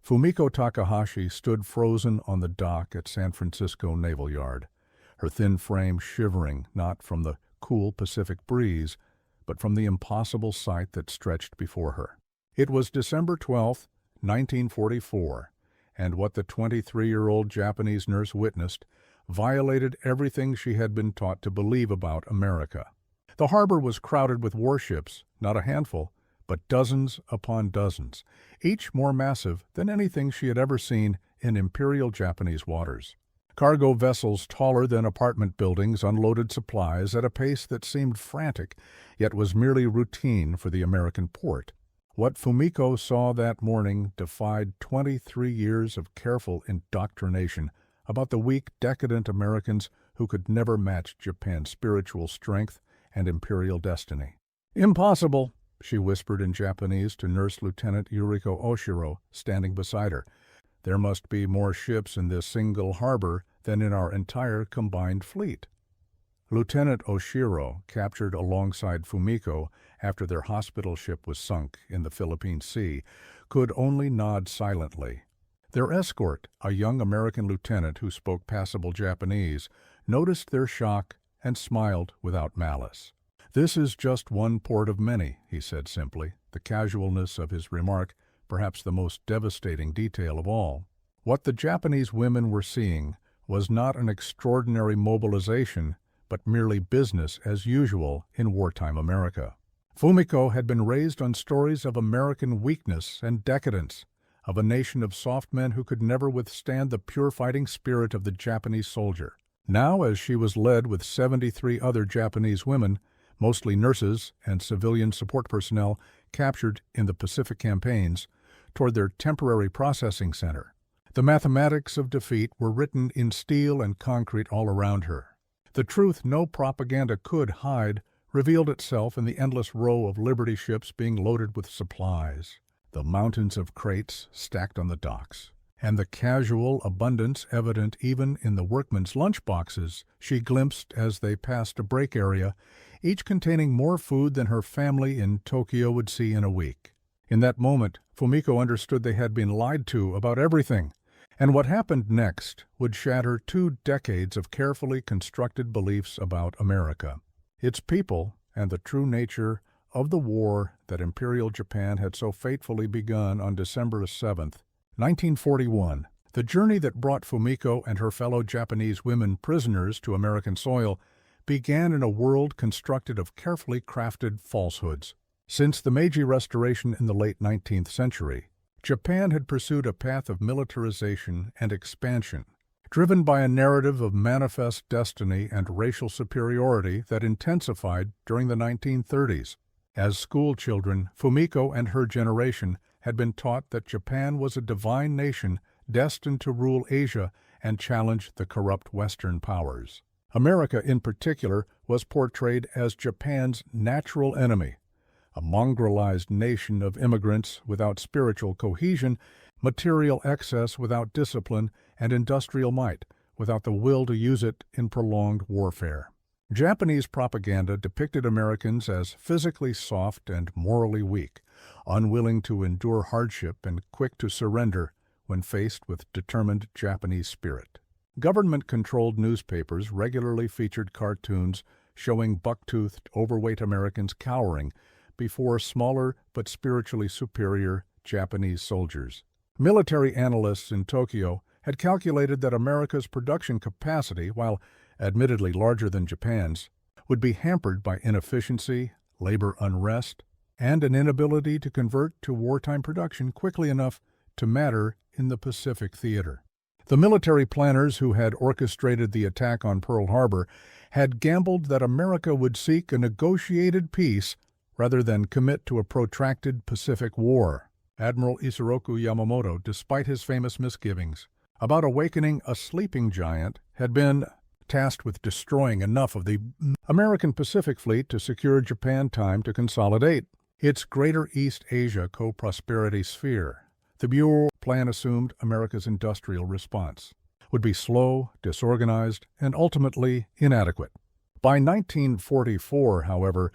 Fumiko Takahashi stood frozen on the dock at San Francisco Naval Yard, her thin frame shivering not from the cool Pacific breeze, but from the impossible sight that stretched before her. It was December 12, 1944, and what the 23-year-old Japanese nurse witnessed violated everything she had been taught to believe about America. The harbor was crowded with warships, not a handful, but dozens upon dozens, each more massive than anything she had ever seen in imperial Japanese waters. Cargo vessels taller than apartment buildings unloaded supplies at a pace that seemed frantic, yet was merely routine for the American port. What Fumiko saw that morning defied 23 years of careful indoctrination about the weak, decadent Americans who could never match Japan's spiritual strength and imperial destiny. "Impossible," she whispered in Japanese to Nurse Lieutenant Yuriko Oshiro, standing beside her. "There must be more ships in this single harbor than in our entire combined fleet." Lieutenant Oshiro, captured alongside Fumiko after their hospital ship was sunk in the Philippine Sea, could only nod silently. Their escort, a young American lieutenant who spoke passable Japanese, noticed their shock and smiled without malice. "This is just one port of many," he said simply, the casualness of his remark perhaps the most devastating detail of all. What the Japanese women were seeing was not an extraordinary mobilization, but merely business as usual in wartime America. Fumiko had been raised on stories of American weakness and decadence, of a nation of soft men who could never withstand the pure fighting spirit of the Japanese soldier. Now, as she was led with 73 other Japanese women, mostly nurses and civilian support personnel captured in the Pacific campaigns, toward their temporary processing center, the mathematics of defeat were written in steel and concrete all around her. The truth no propaganda could hide revealed itself in the endless row of Liberty ships being loaded with supplies, the mountains of crates stacked on the docks, and the casual abundance evident even in the workmen's lunchboxes she glimpsed as they passed a break area, each containing more food than her family in Tokyo would see in a week. In that moment, Fumiko understood they had been lied to about everything, and what happened next would shatter 2 decades of carefully constructed beliefs about America, its people, and the true nature of the war that Imperial Japan had so fatefully begun on December 7, 1941. The journey that brought Fumiko and her fellow Japanese women prisoners to American soil began in a world constructed of carefully crafted falsehoods. Since the Meiji Restoration in the late 19th century, Japan had pursued a path of militarization and expansion, driven by a narrative of manifest destiny and racial superiority that intensified during the 1930s. As schoolchildren, Fumiko and her generation had been taught that Japan was a divine nation destined to rule Asia and challenge the corrupt Western powers. America, in particular, was portrayed as Japan's natural enemy, a mongrelized nation of immigrants without spiritual cohesion, material excess without discipline, and industrial might without the will to use it in prolonged warfare. Japanese propaganda depicted Americans as physically soft and morally weak, unwilling to endure hardship and quick to surrender when faced with determined Japanese spirit. Government-controlled newspapers regularly featured cartoons showing buck-toothed, overweight Americans cowering before smaller but spiritually superior Japanese soldiers. Military analysts in Tokyo had calculated that America's production capacity, while admittedly larger than Japan's, would be hampered by inefficiency, labor unrest, and an inability to convert to wartime production quickly enough to matter in the Pacific theater. The military planners who had orchestrated the attack on Pearl Harbor had gambled that America would seek a negotiated peace rather than commit to a protracted Pacific War. Admiral Isoroku Yamamoto, despite his famous misgivings about awakening a sleeping giant, had been tasked with destroying enough of the American Pacific Fleet to secure Japan time to consolidate its Greater East Asia co-prosperity sphere. The Bureau plan assumed America's industrial response would be slow, disorganized, and ultimately inadequate. By 1944, however,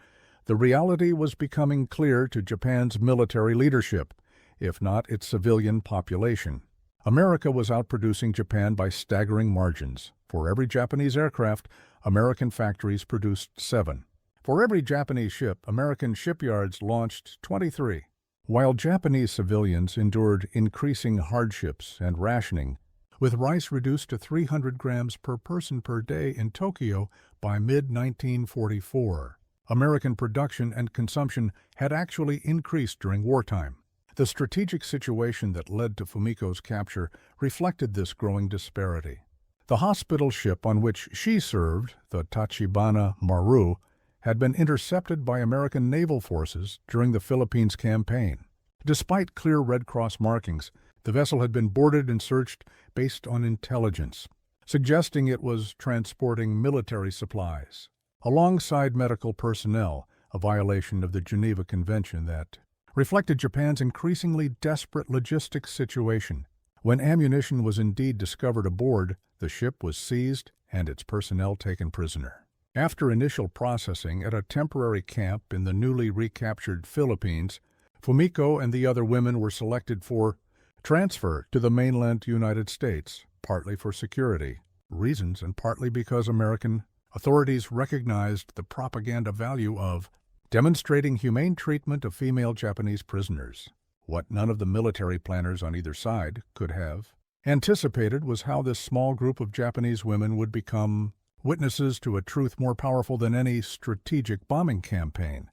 the reality was becoming clear to Japan's military leadership. if not its civilian population. America was outproducing Japan by staggering margins. For every Japanese aircraft, American factories produced 7. For every Japanese ship, American shipyards launched 23. While Japanese civilians endured increasing hardships and rationing, with rice reduced to 300 grams per person per day in Tokyo by mid-1944, American production and consumption had actually increased during wartime. The strategic situation that led to Fumiko's capture reflected this growing disparity. The hospital ship on which she served, the Tachibana Maru, had been intercepted by American naval forces during the Philippines campaign. Despite clear Red Cross markings, the vessel had been boarded and searched based on intelligence, suggesting it was transporting military supplies, alongside medical personnel, a violation of the Geneva Convention that reflected Japan's increasingly desperate logistics situation. When ammunition was indeed discovered aboard, the ship was seized and its personnel taken prisoner. After initial processing at a temporary camp in the newly recaptured Philippines, Fumiko and the other women were selected for transfer to the mainland United States, partly for security reasons and partly because American authorities recognized the propaganda value of demonstrating humane treatment of female Japanese prisoners. What none of the military planners on either side could have anticipated was how this small group of Japanese women would become witnesses to a truth more powerful than any strategic bombing campaign: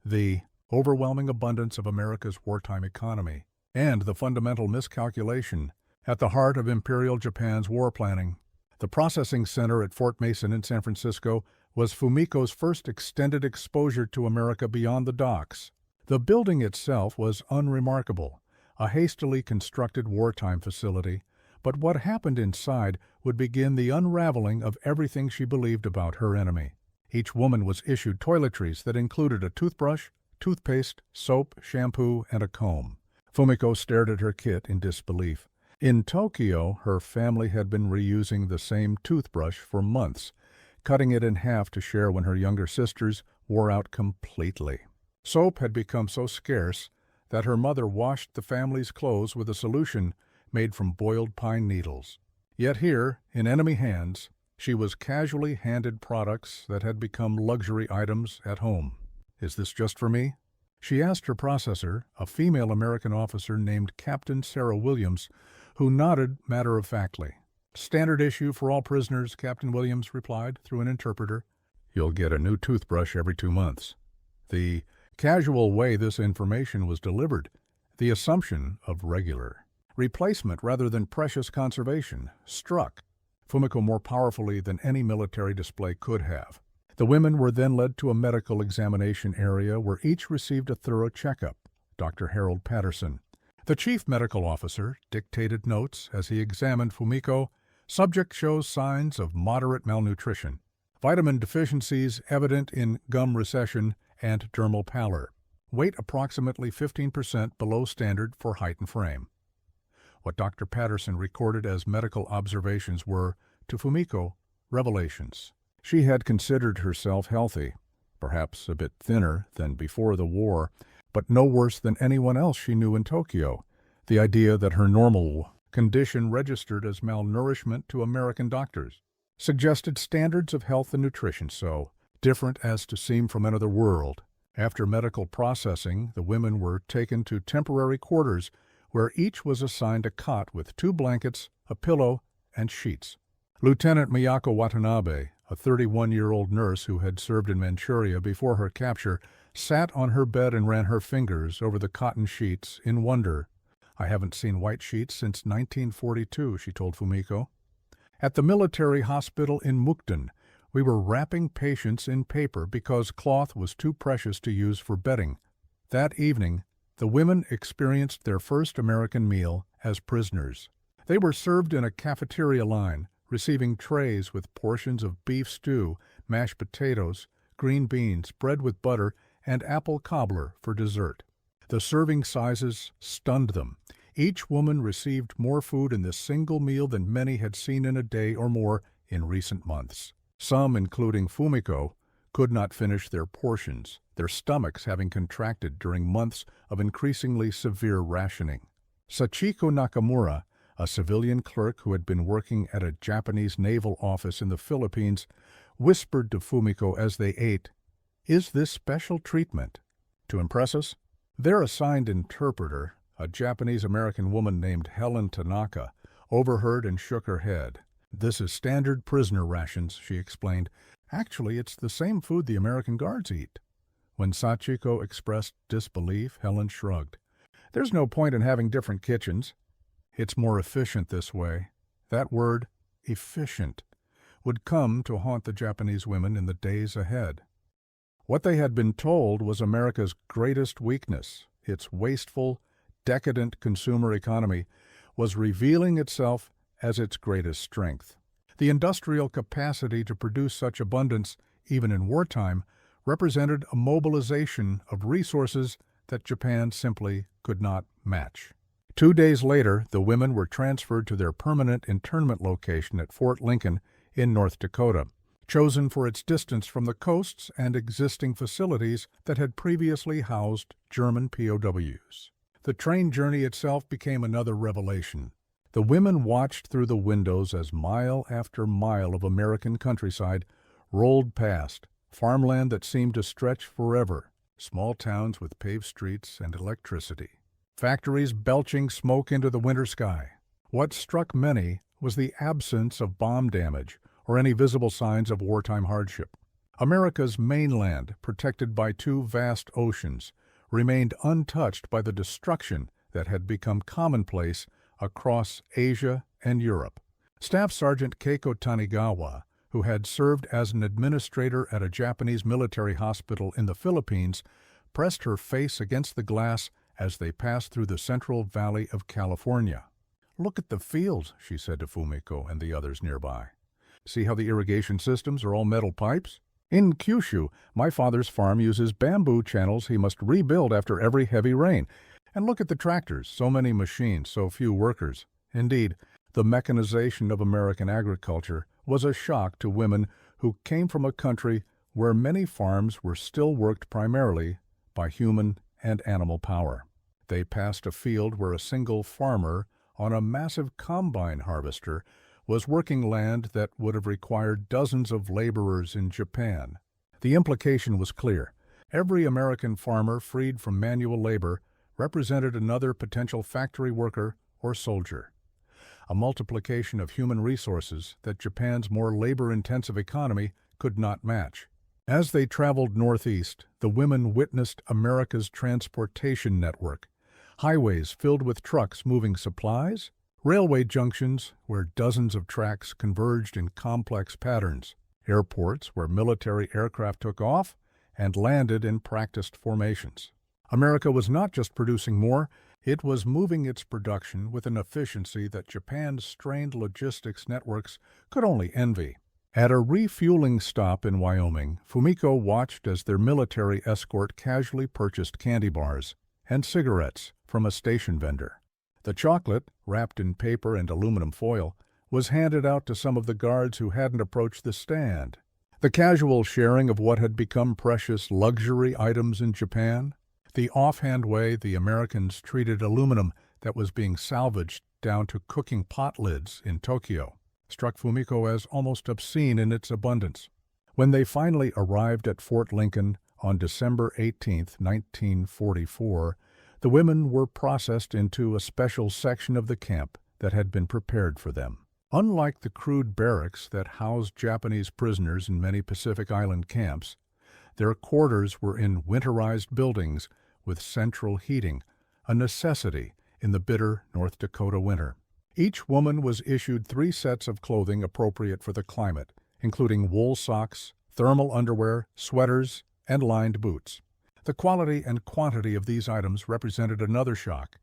the overwhelming abundance of America's wartime economy, and the fundamental miscalculation at the heart of Imperial Japan's war planning. The processing center at Fort Mason in San Francisco was Fumiko's first extended exposure to America beyond the docks. The building itself was unremarkable, a hastily constructed wartime facility, but what happened inside would begin the unraveling of everything she believed about her enemy. Each woman was issued toiletries that included a toothbrush, toothpaste, soap, shampoo, and a comb. Fumiko stared at her kit in disbelief. In Tokyo, her family had been reusing the same toothbrush for months, cutting it in half to share when her younger sisters wore out completely. Soap had become so scarce that her mother washed the family's clothes with a solution made from boiled pine needles. Yet here, in enemy hands, she was casually handed products that had become luxury items at home. "Is this just for me?" she asked her processor, a female American officer named Captain Sarah Williams, who nodded matter-of-factly. "Standard issue for all prisoners," Captain Williams replied through an interpreter. "You'll get a new toothbrush every 2 months. The casual way this information was delivered, the assumption of regular replacement rather than precious conservation, struck Fumiko more powerfully than any military display could have. The women were then led to a medical examination area where each received a thorough checkup. Dr. Harold Patterson, the chief medical officer, dictated notes as he examined Fumiko. Subject shows signs of moderate malnutrition, vitamin deficiencies evident in gum recession and dermal pallor, weight approximately 15% below standard for height and frame. What Dr. Patterson recorded as medical observations were, to Fumiko, revelations. She had considered herself healthy, perhaps a bit thinner than before the war, but no worse than anyone else she knew in Tokyo. The idea that her normal condition registered as malnourishment to American doctors suggested standards of health and nutrition so different as to seem from another world. After medical processing, the women were taken to temporary quarters where each was assigned a cot with 2 blankets, a pillow, and sheets. Lieutenant Miyako Watanabe, a 31-year-old nurse who had served in Manchuria before her capture, sat on her bed and ran her fingers over the cotton sheets in wonder. "I haven't seen white sheets since 1942, she told Fumiko. At the military hospital in Mukden, we were wrapping patients in paper because cloth was too precious to use for bedding. That evening, the women experienced their first American meal as prisoners. They were served in a cafeteria line, receiving trays with portions of beef stew, mashed potatoes, green beans, bread with butter, and apple cobbler for dessert. The serving sizes stunned them. Each woman received more food in this single meal than many had seen in a day or more in recent months. Some, including Fumiko, could not finish their portions, their stomachs having contracted during months of increasingly severe rationing. Sachiko Nakamura, a civilian clerk who had been working at a Japanese naval office in the Philippines, whispered to Fumiko as they ate, "Is this special treatment to impress us?" Their assigned interpreter, a Japanese-American woman named Helen Tanaka, overheard and shook her head. "This is standard prisoner rations," she explained. "Actually, it's the same food the American guards eat." When Sachiko expressed disbelief, Helen shrugged. "There's no point in having different kitchens. It's more efficient this way." That word, efficient, would come to haunt the Japanese women in the days ahead. What they had been told was America's greatest weakness, its wasteful, decadent consumer economy, was revealing itself as its greatest strength. The industrial capacity to produce such abundance, even in wartime, represented a mobilization of resources that Japan simply could not match. 2 days later, the women were transferred to their permanent internment location at Fort Lincoln in North Dakota, chosen for its distance from the coasts and existing facilities that had previously housed German POWs. The train journey itself became another revelation. The women watched through the windows as mile after mile of American countryside rolled past, farmland that seemed to stretch forever, small towns with paved streets and electricity, factories belching smoke into the winter sky. What struck many was the absence of bomb damage or any visible signs of wartime hardship. America's mainland, protected by 2 vast oceans, remained untouched by the destruction that had become commonplace across Asia and Europe. Staff Sergeant Keiko Tanigawa, who had served as an administrator at a Japanese military hospital in the Philippines, pressed her face against the glass as they passed through the Central Valley of California. "Look at the fields," she said to Fumiko and the others nearby. "See how the irrigation systems are all metal pipes? In Kyushu, my father's farm uses bamboo channels he must rebuild after every heavy rain. And look at the tractors, so many machines, so few workers." Indeed, the mechanization of American agriculture was a shock to women who came from a country where many farms were still worked primarily by human and animal power. They passed a field where a single farmer on a massive combine harvester was working land that would have required dozens of laborers in Japan. The implication was clear. Every American farmer freed from manual labor represented another potential factory worker or soldier, a multiplication of human resources that Japan's more labor-intensive economy could not match. As they traveled northeast, the women witnessed America's transportation network, highways filled with trucks moving supplies, railway junctions where dozens of tracks converged in complex patterns, airports where military aircraft took off and landed in practiced formations. America was not just producing more, it was moving its production with an efficiency that Japan's strained logistics networks could only envy. At a refueling stop in Wyoming, Fumiko watched as their military escort casually purchased candy bars and cigarettes from a station vendor. The chocolate, wrapped in paper and aluminum foil, was handed out to some of the guards who hadn't approached the stand. The casual sharing of what had become precious luxury items in Japan, the offhand way the Americans treated aluminum that was being salvaged down to cooking pot lids in Tokyo, struck Fumiko as almost obscene in its abundance. When they finally arrived at Fort Lincoln on December 18, 1944, the women were processed into a special section of the camp that had been prepared for them. Unlike the crude barracks that housed Japanese prisoners in many Pacific Island camps, their quarters were in winterized buildings with central heating, a necessity in the bitter North Dakota winter. Each woman was issued 3 sets of clothing appropriate for the climate, including wool socks, thermal underwear, sweaters, and lined boots. The quality and quantity of these items represented another shock.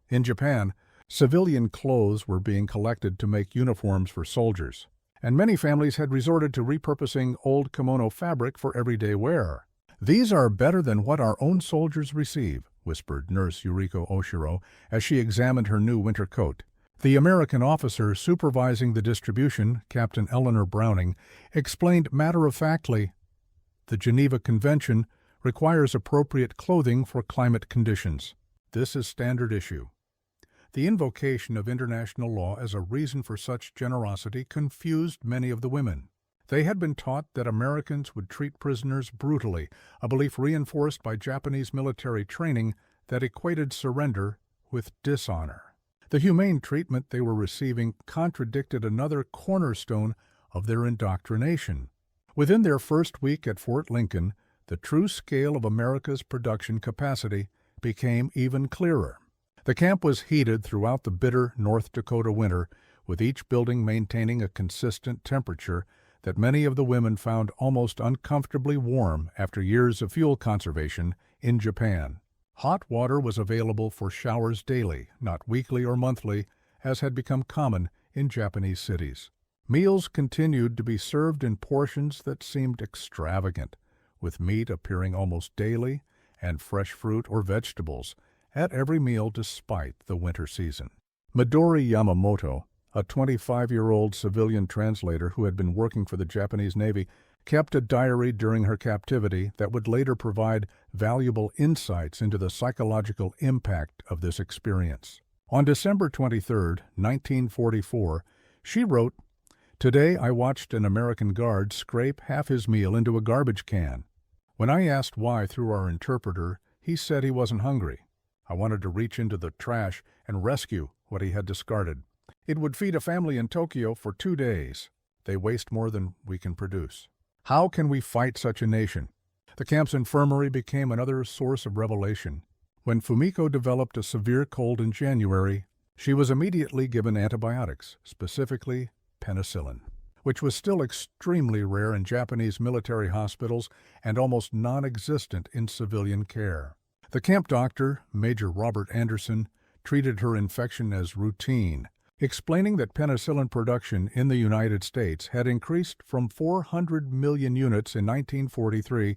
In Japan, civilian clothes were being collected to make uniforms for soldiers, and many families had resorted to repurposing old kimono fabric for everyday wear. "These are better than what our own soldiers receive," whispered Nurse Yuriko Oshiro as she examined her new winter coat. The American officer supervising the distribution, Captain Eleanor Browning, explained matter-of-factly, The Geneva Convention requires appropriate clothing for climate conditions. This is standard issue. The invocation of international law as a reason for such generosity confused many of the women. They had been taught that Americans would treat prisoners brutally, a belief reinforced by Japanese military training that equated surrender with dishonor. The humane treatment they were receiving contradicted another cornerstone of their indoctrination. Within their first week at Fort Lincoln, the true scale of America's production capacity became even clearer. The camp was heated throughout the bitter North Dakota winter, with each building maintaining a consistent temperature that many of the women found almost uncomfortably warm after years of fuel conservation in Japan. Hot water was available for showers daily, not weekly or monthly, as had become common in Japanese cities. Meals continued to be served in portions that seemed extravagant, with meat appearing almost daily and fresh fruit or vegetables at every meal despite the winter season. Midori Yamamoto, a 25-year-old civilian translator who had been working for the Japanese Navy, kept a diary during her captivity that would later provide valuable insights into the psychological impact of this experience. On December 23, 1944, she wrote, "Today I watched an American guard scrape half his meal into a garbage can. When I asked why through our interpreter, he said he wasn't hungry. I wanted to reach into the trash and rescue what he had discarded. It would feed a family in Tokyo for 2 days. They waste more than we can produce. How can we fight such a nation?" The camp's infirmary became another source of revelation. When Fumiko developed a severe cold in January, she was immediately given antibiotics, specifically penicillin, which was still extremely rare in Japanese military hospitals and almost non-existent in civilian care. The camp doctor, Major Robert Anderson, treated her infection as routine, explaining that penicillin production in the United States had increased from 400 million units in 1943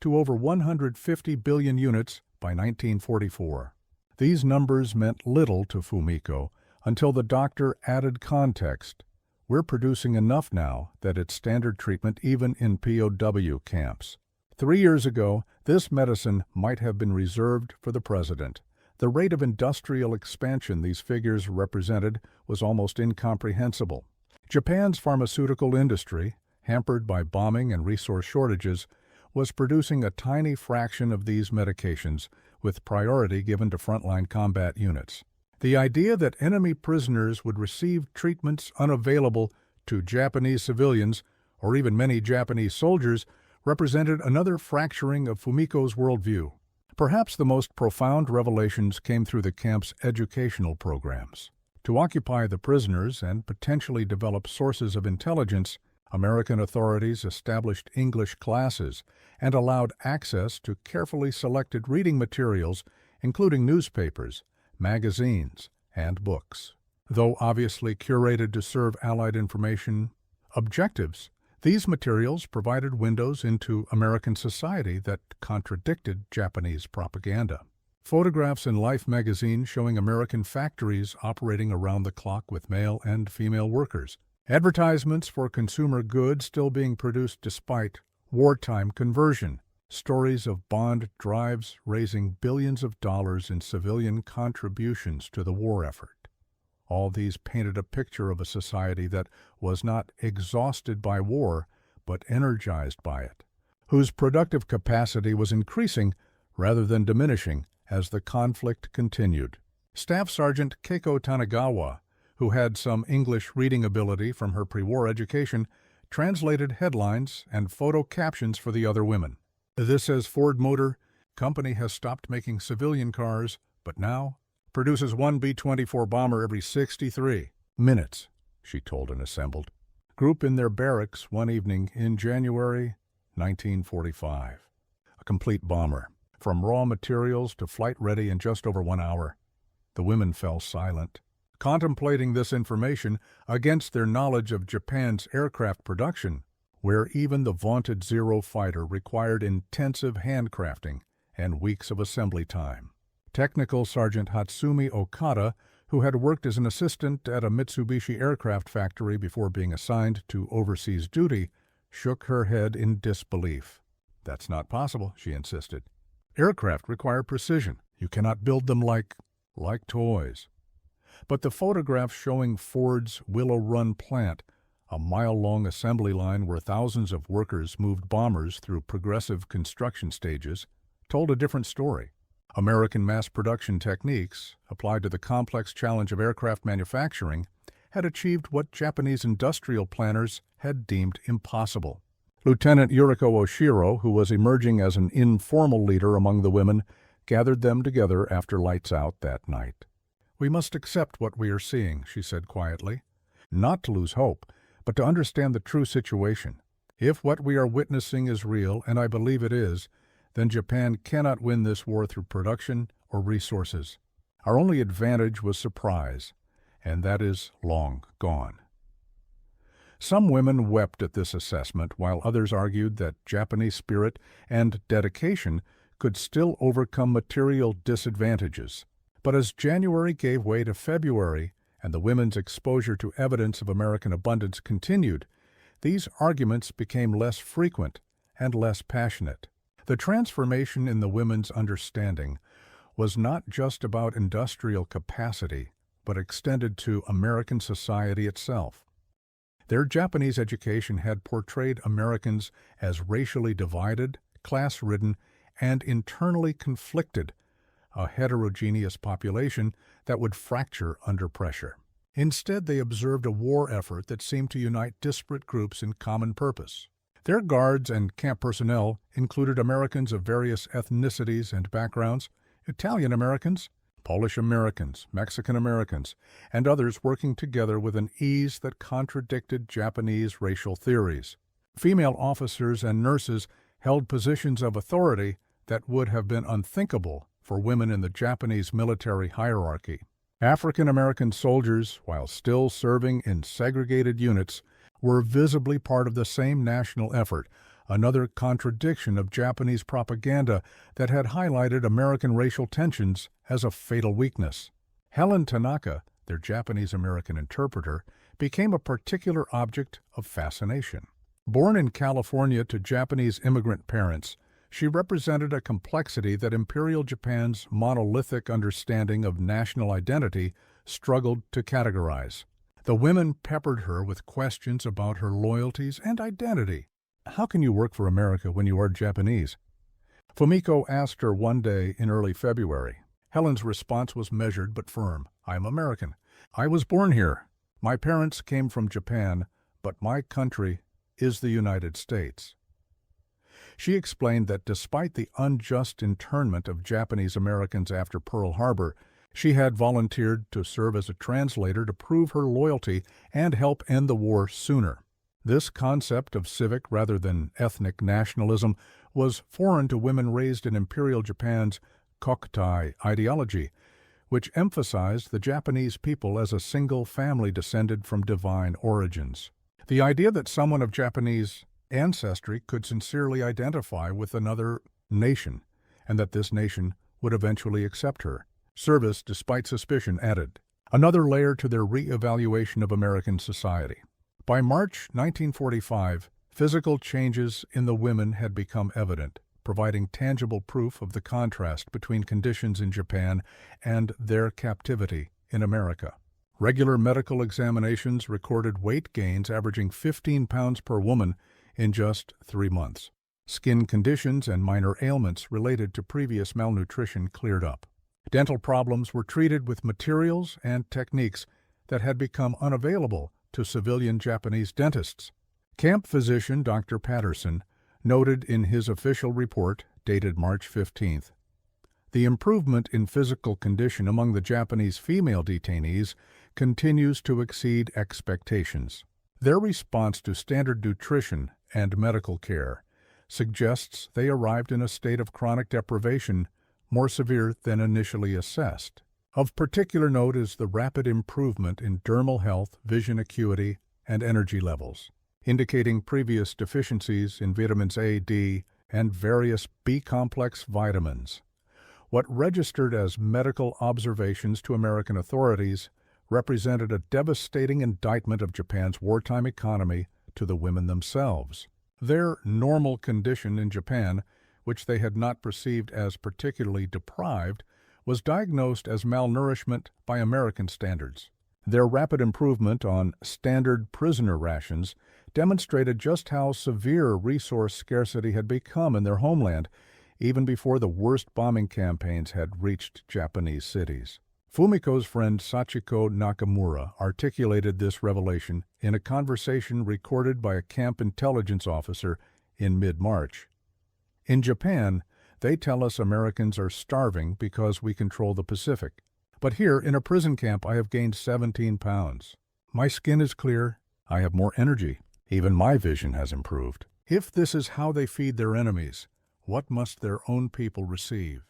to over 150 billion units by 1944. These numbers meant little to Fumiko until the doctor added context. We're producing enough now that it's standard treatment even in POW camps. 3 years ago, this medicine might have been reserved for the president. The rate of industrial expansion these figures represented was almost incomprehensible. Japan's pharmaceutical industry, hampered by bombing and resource shortages, was producing a tiny fraction of these medications, with priority given to frontline combat units. The idea that enemy prisoners would receive treatments unavailable to Japanese civilians, or even many Japanese soldiers, represented another fracturing of Fumiko's worldview. Perhaps the most profound revelations came through the camp's educational programs. To occupy the prisoners and potentially develop sources of intelligence, American authorities established English classes and allowed access to carefully selected reading materials, including newspapers, magazines, and books. Though obviously curated to serve Allied information objectives, these materials provided windows into American society that contradicted Japanese propaganda. Photographs in Life magazine showing American factories operating around the clock with male and female workers. Advertisements for consumer goods still being produced despite wartime conversion. Stories of bond drives raising billions of dollars in civilian contributions to the war effort. All these painted a picture of a society that was not exhausted by war, but energized by it, whose productive capacity was increasing rather than diminishing as the conflict continued. Staff Sergeant Keiko Tanagawa, who had some English reading ability from her pre-war education, translated headlines and photo captions for the other women. This says Ford Motor Company has stopped making civilian cars, but now produces one B-24 bomber every 63 minutes, she told an assembled group in their barracks one evening in January 1945. A complete bomber, from raw materials to flight ready in just over 1 hour. The women fell silent, contemplating this information against their knowledge of Japan's aircraft production, where even the vaunted Zero fighter required intensive handcrafting and weeks of assembly time. Technical Sergeant Hatsumi Okada, who had worked as an assistant at a Mitsubishi aircraft factory before being assigned to overseas duty, shook her head in disbelief. "That's not possible," she insisted. "Aircraft require precision. You cannot build them like toys." But the photographs showing Ford's Willow Run plant, a mile-long assembly line where thousands of workers moved bombers through progressive construction stages, told a different story. American mass production techniques, applied to the complex challenge of aircraft manufacturing, had achieved what Japanese industrial planners had deemed impossible. Lieutenant Yuriko Oshiro, who was emerging as an informal leader among the women, gathered them together after lights out that night. "We must accept what we are seeing," she said quietly. "Not to lose hope, but to understand the true situation. If what we are witnessing is real, and I believe it is, then Japan cannot win this war through production or resources. Our only advantage was surprise, and that is long gone." Some women wept at this assessment, while others argued that Japanese spirit and dedication could still overcome material disadvantages. But as January gave way to February, and the women's exposure to evidence of American abundance continued, these arguments became less frequent and less passionate. The transformation in the women's understanding was not just about industrial capacity, but extended to American society itself. Their Japanese education had portrayed Americans as racially divided, class-ridden, and internally conflicted, a heterogeneous population that would fracture under pressure. Instead, they observed a war effort that seemed to unite disparate groups in common purpose. Their guards and camp personnel included Americans of various ethnicities and backgrounds, Italian Americans, Polish Americans, Mexican Americans, and others working together with an ease that contradicted Japanese racial theories. Female officers and nurses held positions of authority that would have been unthinkable for women in the Japanese military hierarchy. African American soldiers, while still serving in segregated units, were visibly part of the same national effort, another contradiction of Japanese propaganda that had highlighted American racial tensions as a fatal weakness. Helen Tanaka, their Japanese-American interpreter, became a particular object of fascination. Born in California to Japanese immigrant parents, she represented a complexity that Imperial Japan's monolithic understanding of national identity struggled to categorize. The women peppered her with questions about her loyalties and identity. "How can you work for America when you are Japanese?" Fumiko asked her one day in early February. Helen's response was measured but firm. "I am American. I was born here. My parents came from Japan, but my country is the United States." She explained that despite the unjust internment of Japanese Americans after Pearl Harbor, she had volunteered to serve as a translator to prove her loyalty and help end the war sooner. This concept of civic rather than ethnic nationalism was foreign to women raised in Imperial Japan's Kokutai ideology, which emphasized the Japanese people as a single family descended from divine origins. The idea that someone of Japanese ancestry could sincerely identify with another nation, and that this nation would eventually accept her. Service, despite suspicion, added another layer to their re-evaluation of American society. By March 1945, physical changes in the women had become evident, providing tangible proof of the contrast between conditions in Japan and their captivity in America. Regular medical examinations recorded weight gains averaging 15 pounds per woman in just 3 months. Skin conditions and minor ailments related to previous malnutrition cleared up. Dental problems were treated with materials and techniques that had become unavailable to civilian Japanese dentists. Camp physician Dr. Patterson noted in his official report, dated March 15th, "The improvement in physical condition among the Japanese female detainees continues to exceed expectations. Their response to standard nutrition and medical care suggests they arrived in a state of chronic deprivation more severe than initially assessed. Of particular note is the rapid improvement in dermal health, vision acuity, and energy levels, indicating previous deficiencies in vitamins A, D, and various B-complex vitamins. What registered as medical observations to American authorities represented a devastating indictment of Japan's wartime economy to the women themselves. Their normal condition in Japan, which they had not perceived as particularly deprived, was diagnosed as malnourishment by American standards. Their rapid improvement on standard prisoner rations demonstrated just how severe resource scarcity had become in their homeland, even before the worst bombing campaigns had reached Japanese cities. Fumiko's friend Sachiko Nakamura articulated this revelation in a conversation recorded by a camp intelligence officer in mid-March. In Japan, they tell us Americans are starving because we control the Pacific. But here, in a prison camp, I have gained 17 pounds. My skin is clear. I have more energy. Even my vision has improved. If this is how they feed their enemies, what must their own people receive?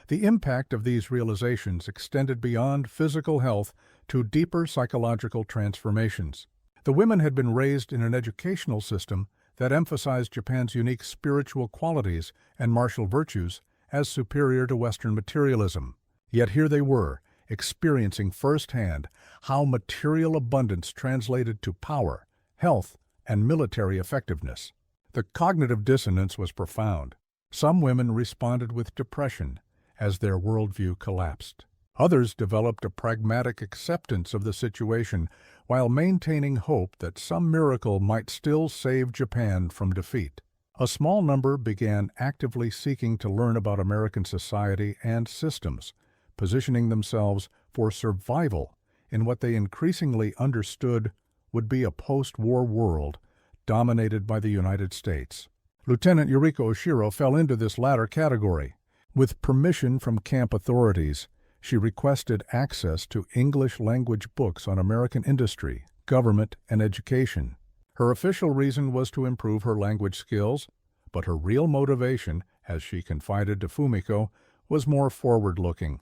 The impact of these realizations extended beyond physical health to deeper psychological transformations. The women had been raised in an educational system that emphasized Japan's unique spiritual qualities and martial virtues as superior to Western materialism. Yet here they were, experiencing firsthand how material abundance translated to power, health, and military effectiveness. The cognitive dissonance was profound. Some women responded with depression as their worldview collapsed. Others developed a pragmatic acceptance of the situation while maintaining hope that some miracle might still save Japan from defeat. A small number began actively seeking to learn about American society and systems, positioning themselves for survival in what they increasingly understood would be a post-war world dominated by the United States. Lieutenant Yuriko Oshiro fell into this latter category. With permission from camp authorities, she requested access to English-language books on American industry, government, and education. Her official reason was to improve her language skills, but her real motivation, as she confided to Fumiko, was more forward-looking.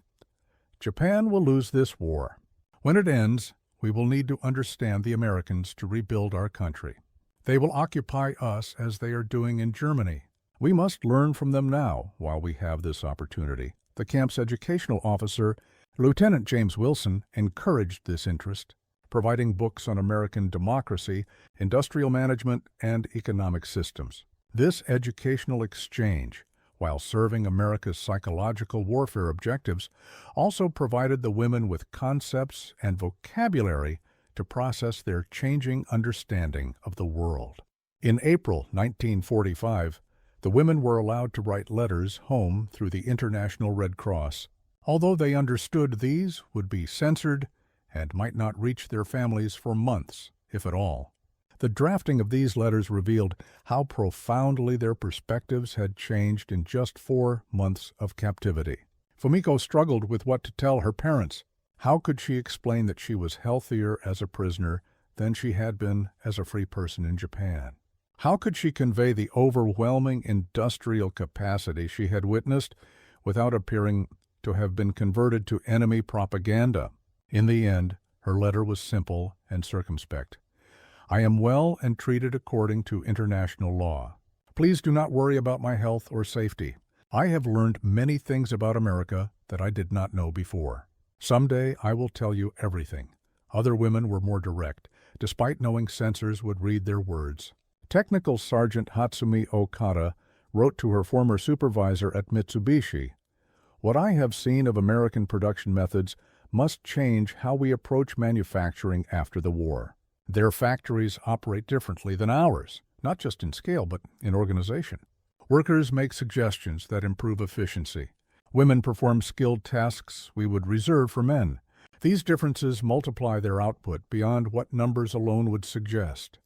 Japan will lose this war. When it ends, we will need to understand the Americans to rebuild our country. They will occupy us as they are doing in Germany. We must learn from them now while we have this opportunity. The camp's educational officer, Lieutenant James Wilson, encouraged this interest, providing books on American democracy, industrial management, and economic systems. This educational exchange, while serving America's psychological warfare objectives, also provided the women with concepts and vocabulary to process their changing understanding of the world. In April 1945, the women were allowed to write letters home through the International Red Cross, although they understood these would be censored and might not reach their families for months, if at all. The drafting of these letters revealed how profoundly their perspectives had changed in just 4 months of captivity. Fumiko struggled with what to tell her parents. How could she explain that she was healthier as a prisoner than she had been as a free person in Japan? How could she convey the overwhelming industrial capacity she had witnessed without appearing to have been converted to enemy propaganda? In the end, her letter was simple and circumspect. I am well and treated according to international law. Please do not worry about my health or safety. I have learned many things about America that I did not know before. Someday I will tell you everything. Other women were more direct, despite knowing censors would read their words. Technical Sergeant Hatsumi Okada wrote to her former supervisor at Mitsubishi, "What I have seen of American production methods must change how we approach manufacturing after the war. Their factories operate differently than ours, not just in scale, but in organization. Workers make suggestions that improve efficiency. Women perform skilled tasks we would reserve for men. These differences multiply their output beyond what numbers alone would suggest."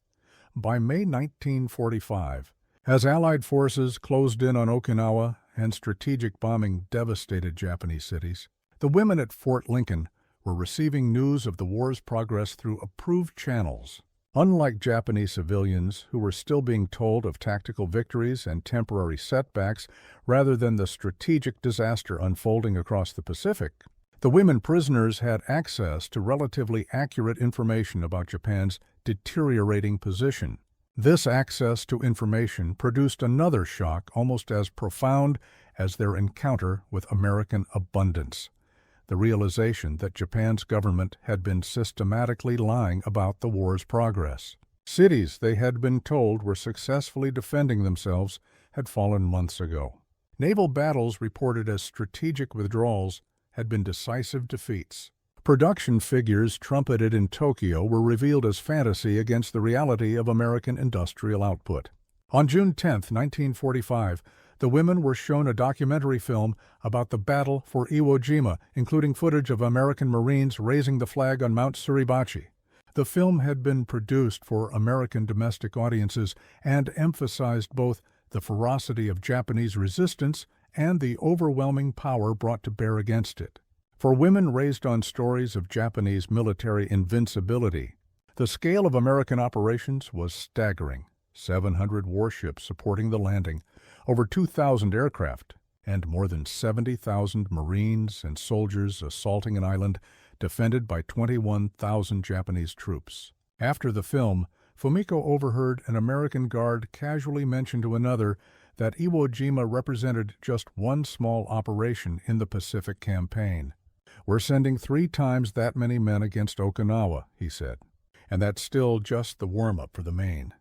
By May 1945, as Allied forces closed in on Okinawa and strategic bombing devastated Japanese cities, the women at Fort Lincoln were receiving news of the war's progress through approved channels. Unlike Japanese civilians who were still being told of tactical victories and temporary setbacks rather than the strategic disaster unfolding across the Pacific, the women prisoners had access to relatively accurate information about Japan's deteriorating position. This access to information produced another shock almost as profound as their encounter with American abundance: the realization that Japan's government had been systematically lying about the war's progress. Cities they had been told were successfully defending themselves had fallen months ago. Naval battles reported as strategic withdrawals had been decisive defeats. Production figures trumpeted in Tokyo were revealed as fantasy against the reality of American industrial output. On June 10, 1945, the women were shown a documentary film about the battle for Iwo Jima, including footage of American Marines raising the flag on Mount Suribachi. The film had been produced for American domestic audiences and emphasized both the ferocity of Japanese resistance and the overwhelming power brought to bear against it. For women raised on stories of Japanese military invincibility, the scale of American operations was staggering. 700 warships supporting the landing, over 2,000 aircraft, and more than 70,000 Marines and soldiers assaulting an island defended by 21,000 Japanese troops. After the film, Fumiko overheard an American guard casually mention to another that Iwo Jima represented just one small operation in the Pacific campaign. "We're sending 3 times that many men against Okinawa," he said, "and that's still just the warm-up for the main."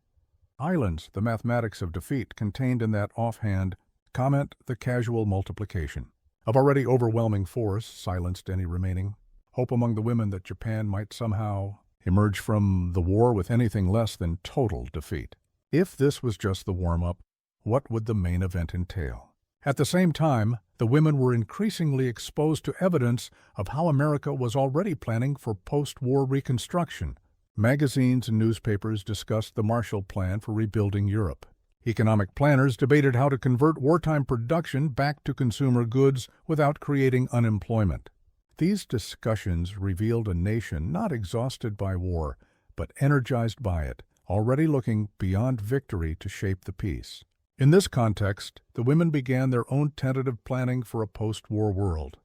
Islands, the mathematics of defeat contained in that offhand comment, the casual multiplication of already overwhelming force silenced any remaining hope among the women that Japan might somehow emerge from the war with anything less than total defeat. If this was just the warm-up, what would the main event entail? At the same time, the women were increasingly exposed to evidence of how America was already planning for post-war reconstruction. Magazines and newspapers discussed the Marshall Plan for rebuilding Europe. Economic planners debated how to convert wartime production back to consumer goods without creating unemployment. These discussions revealed a nation not exhausted by war, but energized by it, already looking beyond victory to shape the peace. In this context, the women began their own tentative planning for a post-war world.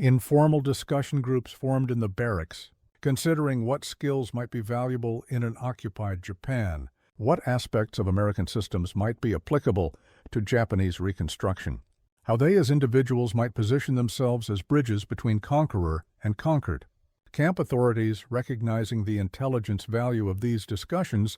Informal discussion groups formed in the barracks, considering what skills might be valuable in an occupied Japan, what aspects of American systems might be applicable to Japanese reconstruction, how they as individuals might position themselves as bridges between conqueror and conquered. Camp authorities, recognizing the intelligence value of these discussions,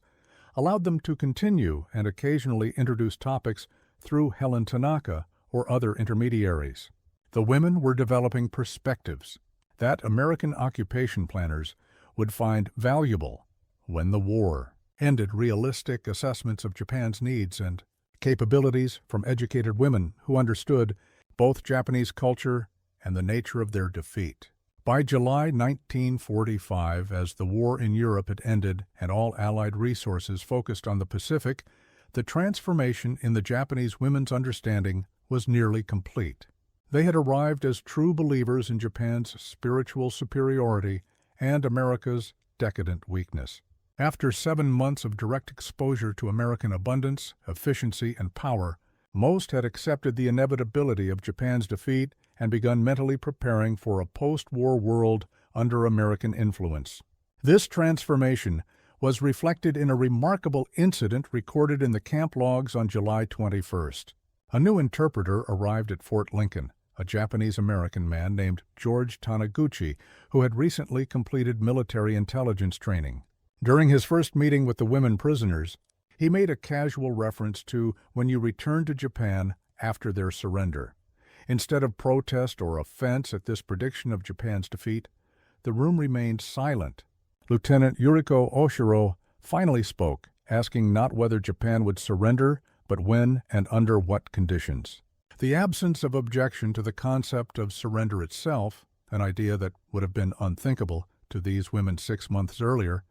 allowed them to continue and occasionally introduce topics through Helen Tanaka or other intermediaries. The women were developing perspectives that American occupation planners would find valuable when the war ended. Realistic assessments of Japan's needs and capabilities from educated women who understood both Japanese culture and the nature of their defeat. By July 1945, as the war in Europe had ended and all Allied resources focused on the Pacific, the transformation in the Japanese women's understanding was nearly complete. They had arrived as true believers in Japan's spiritual superiority and America's decadent weakness. After 7 months of direct exposure to American abundance, efficiency, and power, most had accepted the inevitability of Japan's defeat and begun mentally preparing for a post-war world under American influence. This transformation was reflected in a remarkable incident recorded in the camp logs on July 21st. A new interpreter arrived at Fort Lincoln, a Japanese-American man named George Taniguchi, who had recently completed military intelligence training. During his first meeting with the women prisoners, he made a casual reference to when you return to Japan after their surrender. Instead of protest or offense at this prediction of Japan's defeat, the room remained silent. Lieutenant Yuriko Oshiro finally spoke, asking not whether Japan would surrender, but when and under what conditions. The absence of objection to the concept of surrender itself, an idea that would have been unthinkable to these women 6 months earlier,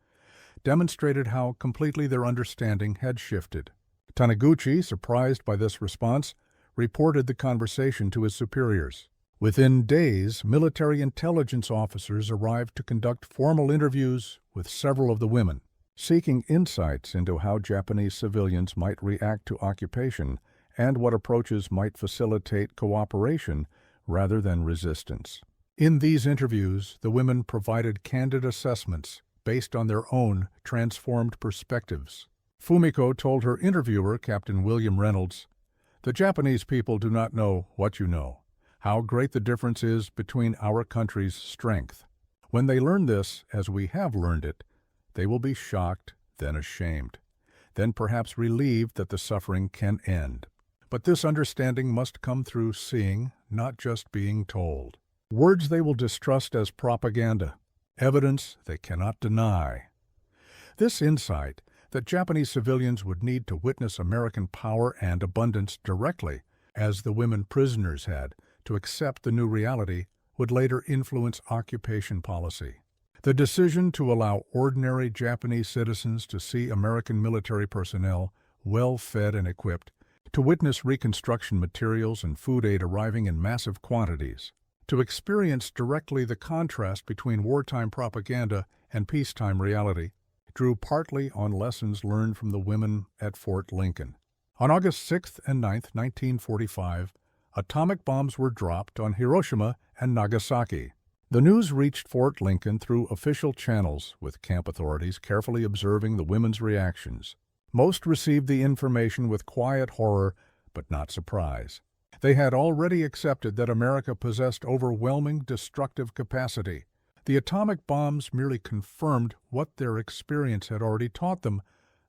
demonstrated how completely their understanding had shifted. Taniguchi, surprised by this response, reported the conversation to his superiors. Within days, military intelligence officers arrived to conduct formal interviews with several of the women, seeking insights into how Japanese civilians might react to occupation and what approaches might facilitate cooperation rather than resistance. In these interviews, the women provided candid assessments based on their own transformed perspectives. Fumiko told her interviewer, Captain William Reynolds, "The Japanese people do not know what you know, how great the difference is between our country's strength. When they learn this, as we have learned it, they will be shocked, then ashamed, then perhaps relieved that the suffering can end. But this understanding must come through seeing, not just being told. Words they will distrust as propaganda, evidence they cannot deny. This insight that Japanese civilians would need to witness American power and abundance directly, as the women prisoners had, to accept the new reality, would later influence occupation policy. The decision to allow ordinary Japanese citizens to see American military personnel, well-fed and equipped, to witness reconstruction materials and food aid arriving in massive quantities, to experience directly the contrast between wartime propaganda and peacetime reality, drew partly on lessons learned from the women at Fort Lincoln. On August 6th and 9th, 1945, atomic bombs were dropped on Hiroshima and Nagasaki. The news reached Fort Lincoln through official channels, with camp authorities carefully observing the women's reactions. Most received the information with quiet horror, but not surprise. They had already accepted that America possessed overwhelming destructive capacity. The atomic bombs merely confirmed what their experience had already taught them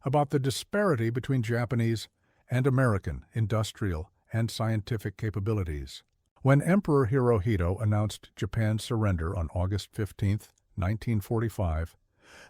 about the disparity between Japanese and American industrial and scientific capabilities. When Emperor Hirohito announced Japan's surrender on August 15, 1945,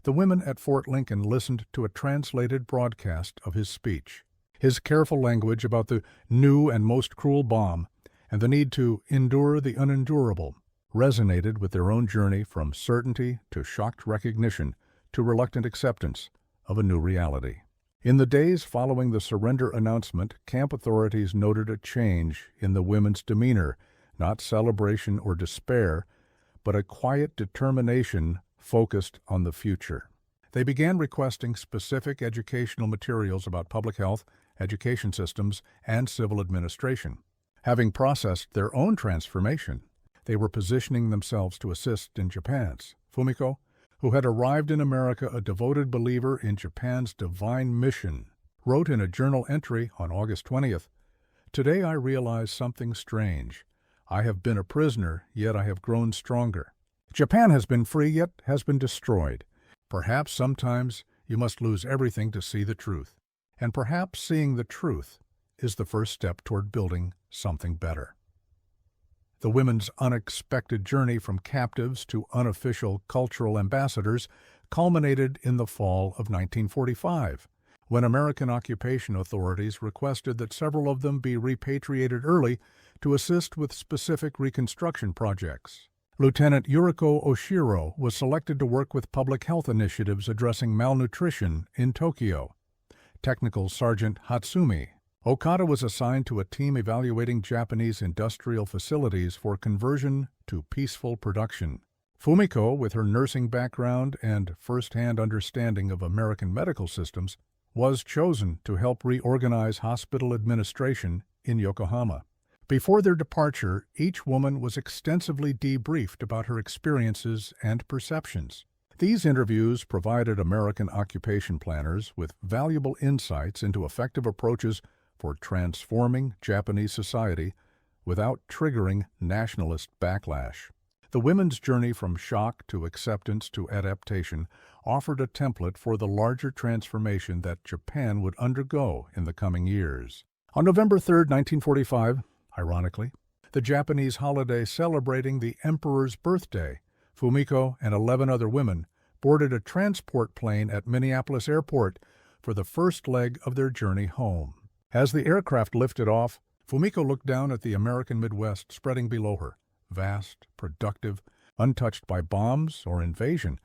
the women at Fort Lincoln listened to a translated broadcast of his speech. His careful language about the new and most cruel bomb and the need to endure the unendurable resonated with their own journey from certainty to shocked recognition to reluctant acceptance of a new reality. In the days following the surrender announcement, camp authorities noted a change in the women's demeanor, not celebration or despair, but a quiet determination focused on the future. They began requesting specific educational materials about public health, education systems, and civil administration. Having processed their own transformation, they were positioning themselves to assist in Japan's. Fumiko, who had arrived in America a devoted believer in Japan's divine mission, wrote in a journal entry on August 20th, "Today I realize something strange. I have been a prisoner, yet I have grown stronger. Japan has been free, yet has been destroyed. Perhaps sometimes you must lose everything to see the truth. And perhaps seeing the truth is the first step toward building something better." The women's unexpected journey from captives to unofficial cultural ambassadors culminated in the fall of 1945, when American occupation authorities requested that several of them be repatriated early to assist with specific reconstruction projects. Lieutenant Yuriko Oshiro was selected to work with public health initiatives addressing malnutrition in Tokyo. Technical Sergeant Hatsumi Okada was assigned to a team evaluating Japanese industrial facilities for conversion to peaceful production. Fumiko, with her nursing background and first-hand understanding of American medical systems, was chosen to help reorganize hospital administration in Yokohama. Before their departure, each woman was extensively debriefed about her experiences and perceptions. These interviews provided American occupation planners with valuable insights into effective approaches for transforming Japanese society without triggering nationalist backlash. The women's journey from shock to acceptance to adaptation offered a template for the larger transformation that Japan would undergo in the coming years. On November 3, 1945, ironically, the Japanese holiday celebrating the emperor's birthday, Fumiko and 11 other women boarded a transport plane at Minneapolis Airport for the first leg of their journey home. As the aircraft lifted off, Fumiko looked down at the American Midwest spreading below her, vast, productive, untouched by bombs or invasion,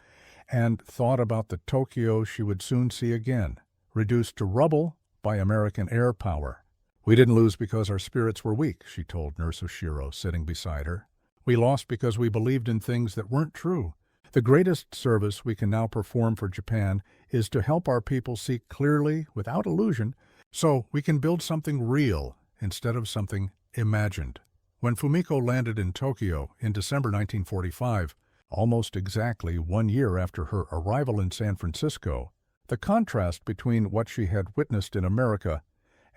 and thought about the Tokyo she would soon see again, reduced to rubble by American air power. "We didn't lose because our spirits were weak," she told Nurse Oshiro, sitting beside her. "We lost because we believed in things that weren't true. The greatest service we can now perform for Japan is to help our people see clearly, without illusion, so we can build something real instead of something imagined." When Fumiko landed in Tokyo in December 1945, almost exactly 1 year after her arrival in San Francisco, the contrast between what she had witnessed in America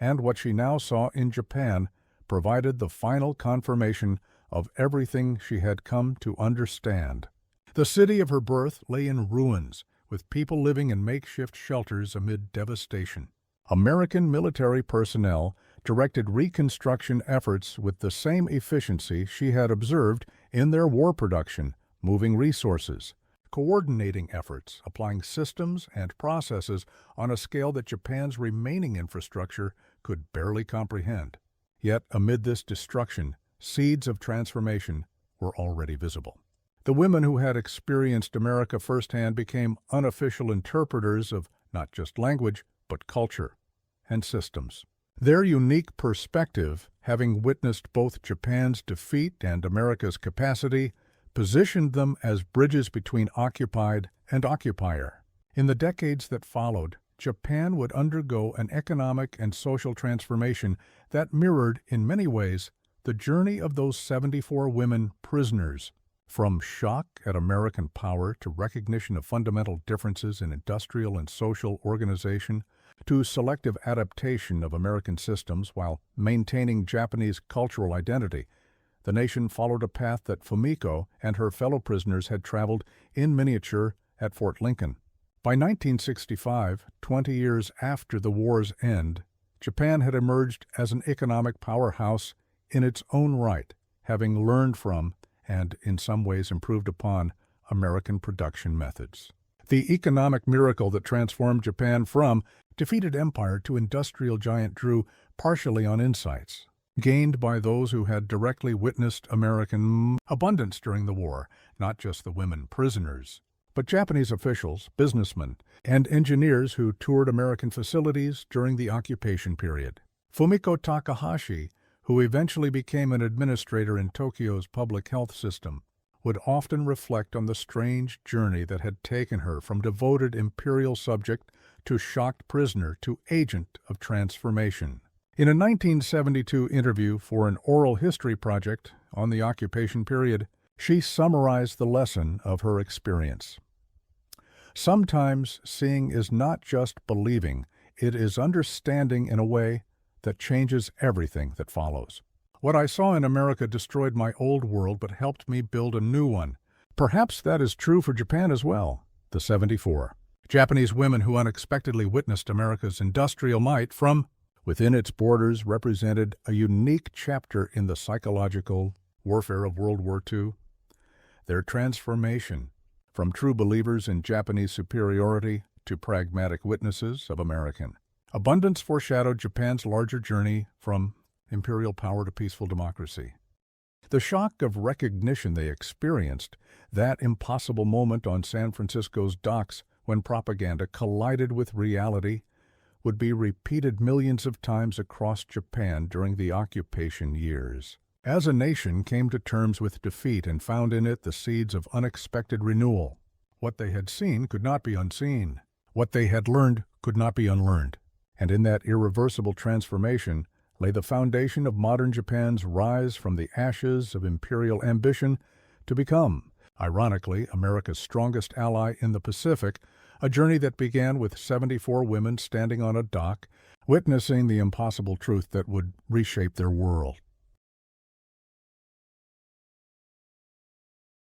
and what she now saw in Japan provided the final confirmation of everything she had come to understand. The city of her birth lay in ruins, with people living in makeshift shelters amid devastation. American military personnel directed reconstruction efforts with the same efficiency she had observed in their war production, moving resources, coordinating efforts, applying systems and processes on a scale that Japan's remaining infrastructure could barely comprehend. Yet, amid this destruction, seeds of transformation were already visible. The women who had experienced America firsthand became unofficial interpreters of not just language, but culture and systems. Their unique perspective, having witnessed both Japan's defeat and America's capacity, positioned them as bridges between occupied and occupier. In the decades that followed, Japan would undergo an economic and social transformation that mirrored, in many ways, the journey of those 74 women prisoners. From shock at American power to recognition of fundamental differences in industrial and social organization, to selective adaptation of American systems while maintaining Japanese cultural identity, the nation followed a path that Fumiko and her fellow prisoners had traveled in miniature at Fort Lincoln. By 1965, 20 years after the war's end, Japan had emerged as an economic powerhouse in its own right, having learned from and in some ways improved upon American production methods. The economic miracle that transformed Japan from defeated empire to industrial giant drew partially on insights gained by those who had directly witnessed American abundance during the war, not just the women prisoners, but Japanese officials, businessmen, and engineers who toured American facilities during the occupation period. Fumiko Takahashi, who eventually became an administrator in Tokyo's public health system, would often reflect on the strange journey that had taken her from devoted imperial subject to shocked prisoner to agent of transformation. In a 1972 interview for an oral history project on the occupation period, she summarized the lesson of her experience. Sometimes seeing is not just believing, it is understanding in a way that changes everything that follows. What I saw in America destroyed my old world but helped me build a new one. Perhaps that is true for Japan as well. The 74 Japanese women who unexpectedly witnessed America's industrial might from within its borders represented a unique chapter in the psychological warfare of World War II. Their transformation, from true believers in Japanese superiority to pragmatic witnesses of American abundance, foreshadowed Japan's larger journey from imperial power to peaceful democracy. The shock of recognition they experienced, that impossible moment on San Francisco's docks when propaganda collided with reality, would be repeated millions of times across Japan during the occupation years. As a nation came to terms with defeat and found in it the seeds of unexpected renewal, what they had seen could not be unseen. What they had learned could not be unlearned. And in that irreversible transformation lay the foundation of modern Japan's rise from the ashes of imperial ambition to become, ironically, America's strongest ally in the Pacific, a journey that began with 74 women standing on a dock, witnessing the impossible truth that would reshape their world.